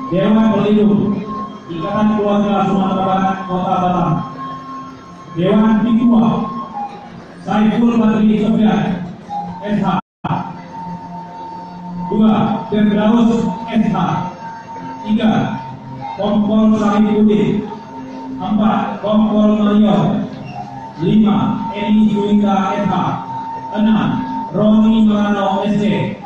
Dewan Pelindung Ikatan Keluarga Sumatera Barat Kota Batam. Dewan Ketua Saiful Badri Sofyan SH. 2. Firdaus SH. 3. Kompol Sarifudin. 4. Kompol Mayor. 5. Eni Juwita SH. 6. Roni Marano SC.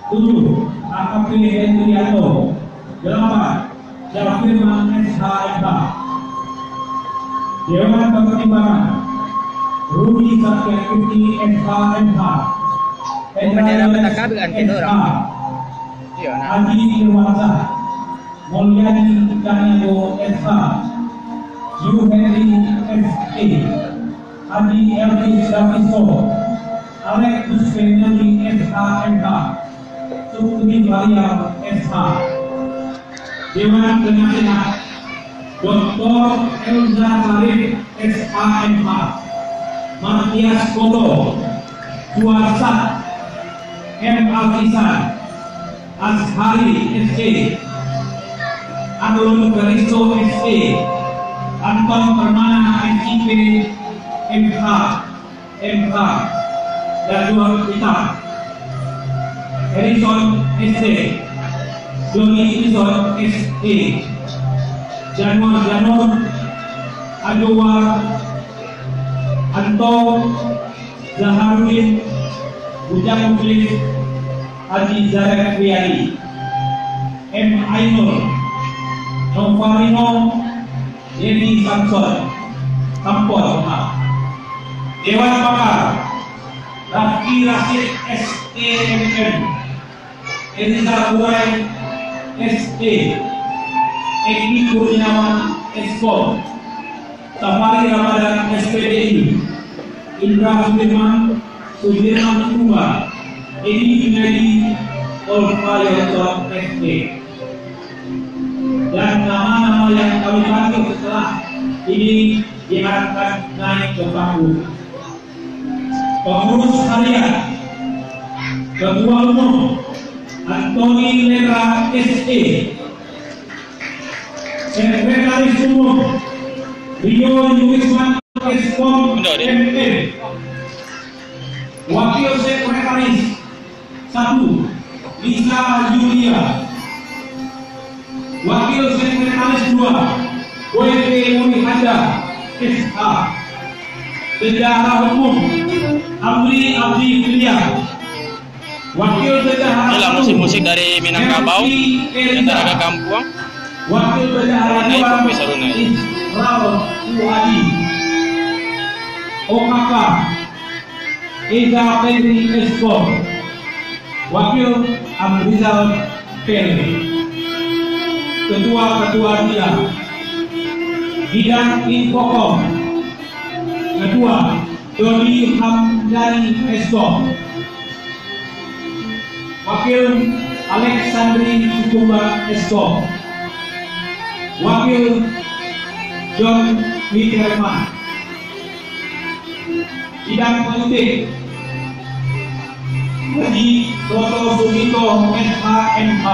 7. AKP Hendrianto. 8. Jafirman SHMH. Dewan Pertimbangan Rudi Satyakirti SHMH. Bendera bertakat gitu orang. Haji Irwansyah Mulyani Cahyo SH. Yu Henry SE. Haji Elvis Daviso. Alex Kuspenali SHMH. Sukri Maria SH. Dewan Penasehat Dr. Elza Sarif SHMH. Matias Koto. Suasat M. Alkisan. Ashari SE. Anul Garisto SE. Anton Permana SIP MH. Dan dua kita Harrison SE. Joni Ison SE. Janur Adowar Anto Zaharuddin Ujang Muklis Haji Zarek Wiyadi. M. Ainul Novarino Yedi Samson Sampor. Dewan Pakar Rafki Rasid STMM. Eliza Urai SE. Eki Kurniawan Eskom. Safari Ramadan SPDI. Indra Sudirman Kumba. Edi Junedi Olfayoto SE. Dan nama-nama yang kami panggil setelah ini diharapkan naik ke panggung. Pengurus harian Ketua Umum Antoni Lera SE. Sekretaris Umum Rio Yuwisman Eskom MM. Wakil Sekretaris 1 Lisa Julia. Wakil Sekretaris 2 WP Munihada SH. Bendahara Umum Amri Abdi Filia. Wakil Bendahara Inilah musik-musik dari Minangkabau yang tenaga Kampuang. Wakil Bendahara Nah, itu bisa lunas. Israel Suhadi. OKK Eza Pedri Eskom. Wakil Amrizal Pele. Ketua-ketua dia Bidang Infokom. Ketua Dodi Hamdani Eskom. Wakil Alexandri Sukumba Eskom. Wakil John Wickerman. Bidang politik Haji Toto Sugito SHMH.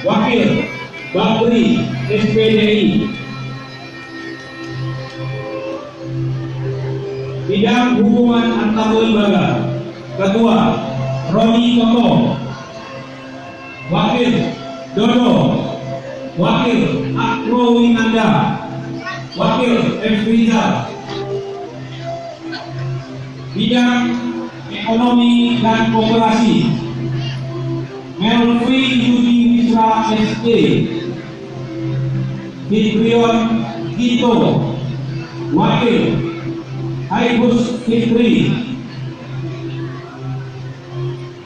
Wakil Bakri SPDI. Bidang hubungan antar lembaga Ketua Roni Toto. Wakil Dodo. Wakil Akro Winanda. Wakil Efriza. Bidang ekonomi dan koperasi Melvi Yudi Misra SD. Fitrion Gito. Wakil Haibus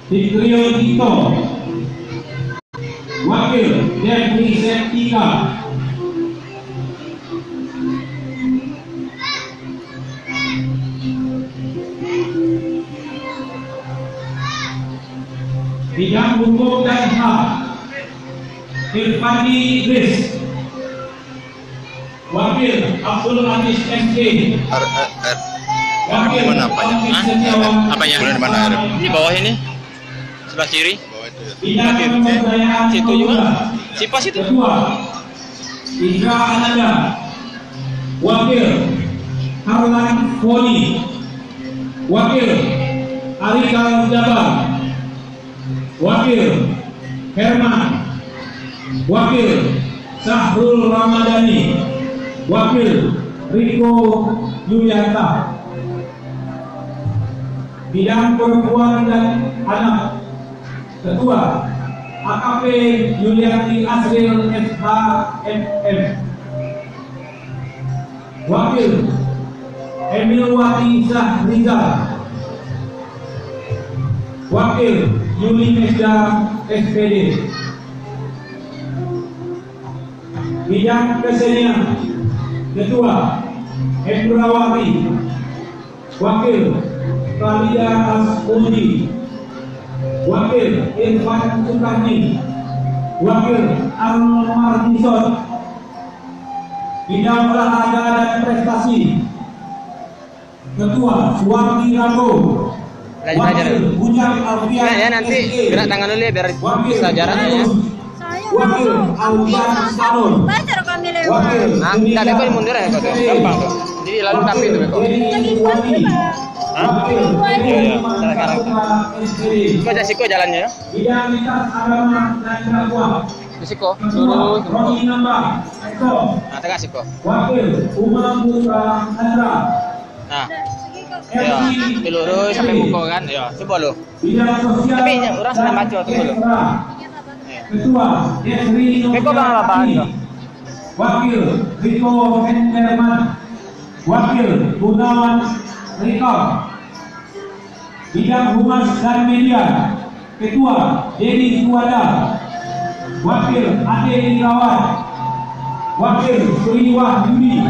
Fitrion Gito. Wakil Devri Septika. Bidang hukum dan HAM Irfandi Idris. Wakil Abdul Aziz SK. Wakil apanya? Setiawan. Apanya? Bulan mana? Di bawah ini, sebelah kiri. Bawah itu Bidang Pemberdayaan Situ juga. Pemuda. Sipas itu. Ketua Indra Ananda. Wakil Harlan Foni. Wakil Arikal Jabar. Wakil Herman. Wakil Sahrul Ramadhani. Wakil Riko Yulianta. Bidang Perempuan dan Anak. Ketua AKP Yulianti Asril SHMM. Wakil Emilwati Syahrizal. Wakil Yuli Mesda SPD. Bidang Kesenian. Ketua Endrawati. Wakil Khalida Asmudi. Wakil Irfan Sukarni. Wakil Arnold Mardison. Bidang Olahraga dan Prestasi. Ketua Suwardi Rago. Wakil Bujang Alfian. Ya nanti gerak tangan dulu ya biar bisa jaraknya ya. Wakil Alfian Sanun. Wakil Nah, kita beko mundur ya kok. Gampang tuh. Jadi lalu tapi itu beko. Hah? Iya. Siko jalannya ya. Bidang Lintas Agama dan Dakwah. Di siko lurus. Roni Nambah. Nah, tengah siko. Wakil Umar Putra Andra. Nah. Ya, lurus sampai muka kan. Ya, coba lo. Bidang Sosial. Tapi orang sedang baca tunggu lo. Ketua Desri Beko bang apaan tuh? Wakil Riko Henderman. Wakil Gunawan Riko. Bidang Humas dan Media. Ketua Dedi Suwada. Wakil Ade Irawan. Wakil Suriwah Yudi.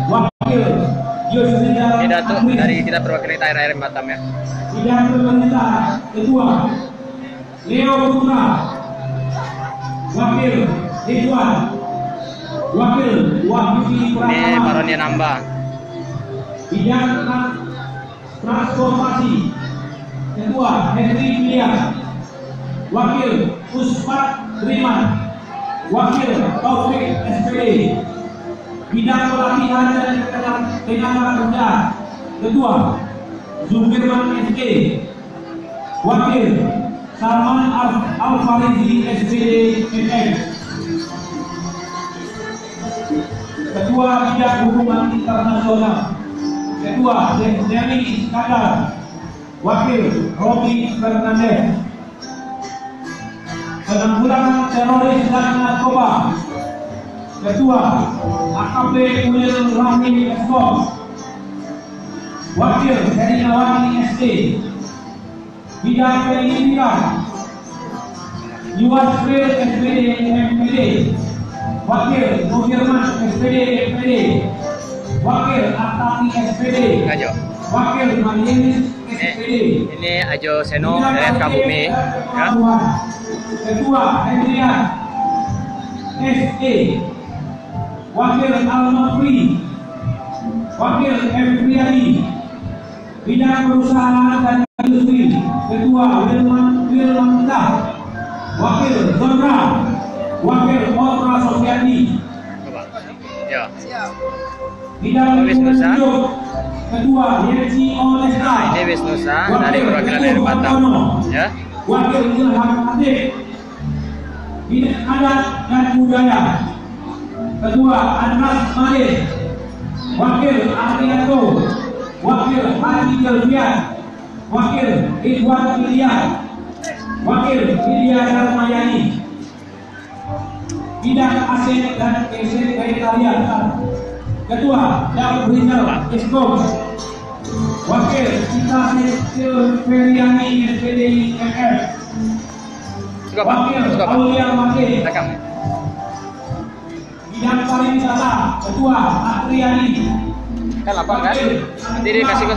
Wakil Yosrida. Ini datuk dari kita perwakilan daerah Batam ya. Bidang Pemerintah. Ketua Leo Putra. Wakil Ridwan. Wakil Wahyudi Ini Pratama. baronnya nambah. Bidang Transportasi. Ketua Henry Pilihan. Wakil Uspat Triman. Wakil Taufik SPD. Bidang Pelatihan dan Tenaga Kerja. Ketua Zubirman SK. Wakil Salman Al-Farizi SPD MM. Ketua Bidang Hubungan Internasional. Ketua Deni Iskandar. Wakil Robi Fernandez. Penanggulangan Teroris dan Narkoba. Ketua AKP Munir Rahim Eskom. Wakil Herinawati SD. Bidang Pendidikan Yuwasril SPD MPD. Wakil Nufirman SPD MPD. Wakil Atati SPD. Ajo. Wakil Marienis SPD. Ini Ajo Seno dari Kabumi ya. Ketua Hendrian SE. Wakil Al-Nafri. Wakil M. Priyadi. Bidang Perusahaan dan Industri. Ketua Wilman Dah. Wakil Zondra. Wakil Otra Sofiani. Ya. Bidang Wisnu Sa. Hidup. Ketua Yensi Olesta. Ini Wisnu Sa dari perwakilan daerah Batam ya. Wakil Ilham Atik. Bidang Adat dan Budaya. Ketua Andras Malik. Wakil Arianto. Wakil Haji Jelfian. Wakil Ridwan Pilihan. Wakil Widya Darmayani. Bidang Aset dan Sekretariat. Ketua Dap Rizal Iskom. Wakil Cita Silveriani SPD MF. Wakil Aulia Makil. Bidang Pariwisata. Ketua Atriani. Kan lapang kan? Nanti dia kasih ke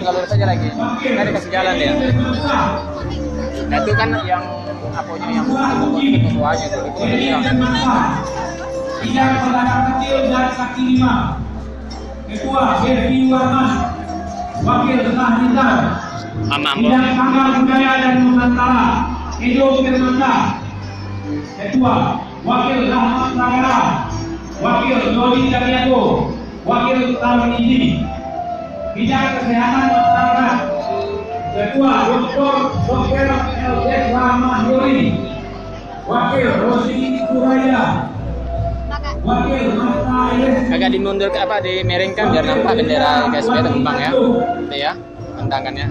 kalau saja lagi. Nanti kasih jalan dia. Nah, itu kan yang apanya yang ketuanya itu yang Bidang Pedagang Kecil dan Kaki Lima. Ketua Devi Warman. Wakil Tahrizal. Amam. Bidang Tanggal Budaya dan Nusantara. Edo Firmanta. Ketua, Wakil Rahmat Nagara, Wakil Dodi Cariago, Wakil Tamaniji, Bidang Kesehatan Masyarakat, Ketua Dr. LS Rahmat Yuri, Wakil Rosi Suraya, Wakil Mata Iris. Agak dimundur ke apa, dimiringkan biar nampak bendera KSB terbang ya. Itu ya, tantangannya.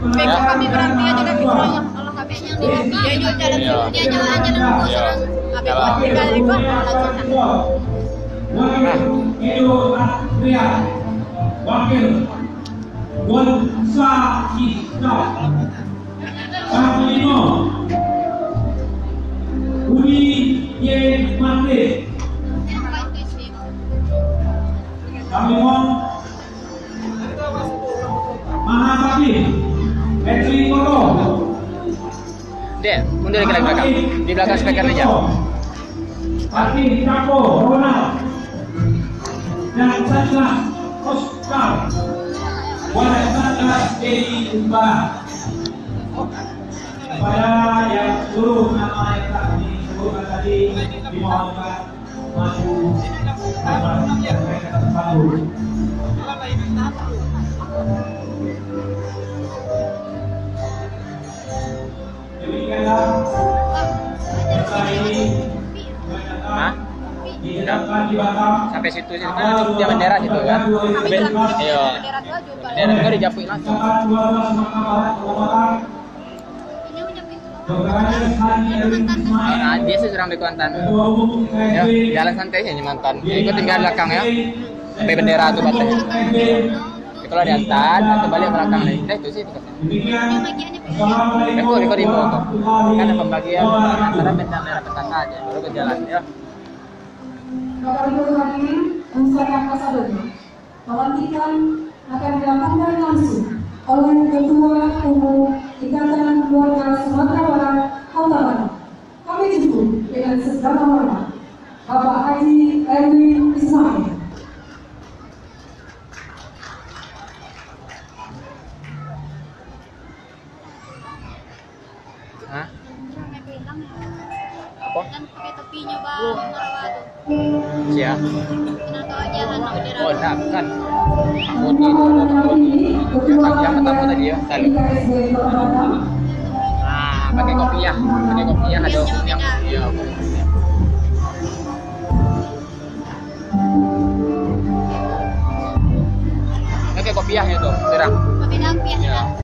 Beko kami berarti aja kan kalau kami yang di dia juga jalan dia jalan terus kami buat dari kok Edo Astria, Wakil Gonsa Isna, Panglima Budi Ye Mate, kami mohon Mahabadi Petri Koto. Dek, mundur lagi ke belakang. Di belakang speaker aja. Pati Capo Ronald dan Sandra Oscar Wadah Sandra Dedi Umba. Kepada yang seluruh nama yang telah disebutkan tadi dimohonkan maju demikianlah acara ini diadakan di Batam Sampai situ sih kan dia bendera gitu kan. Iya. Bendera juga dijapuin langsung. Nah, dia sih serang di Kuantan. Ya, jalan santai aja mantan. Ikut tinggal belakang ya. Sampai bendera tuh batasnya. Jadi kalau di atas atau balik belakang nih. Itu sih tukasnya. Ikut di bawah tuh. Kan ada pembagian antara bendera merah petaka aja. Baru ke jalan ya. Bapak Ibu hadirin, unsur ambasadornya pelantikan akan dilakukan langsung oleh Ketua Umum Ikatan Keluarga Sumatera Barat Kota Batam. Kami jemput dengan segala hormat Bapak Haji Erwin Ismail. Hah? Apa? Dan pakai topinya bang Marawat. Siap. Kenapa jalan bendera? Oh, enggak, bukan. Putih itu ada putih. Yang pertama tadi ya, tadi. Nah, pakai kopiah ada hukum yang iya. Pakai kopiahnya tuh, serang. Pakai dapiah Ya. kan?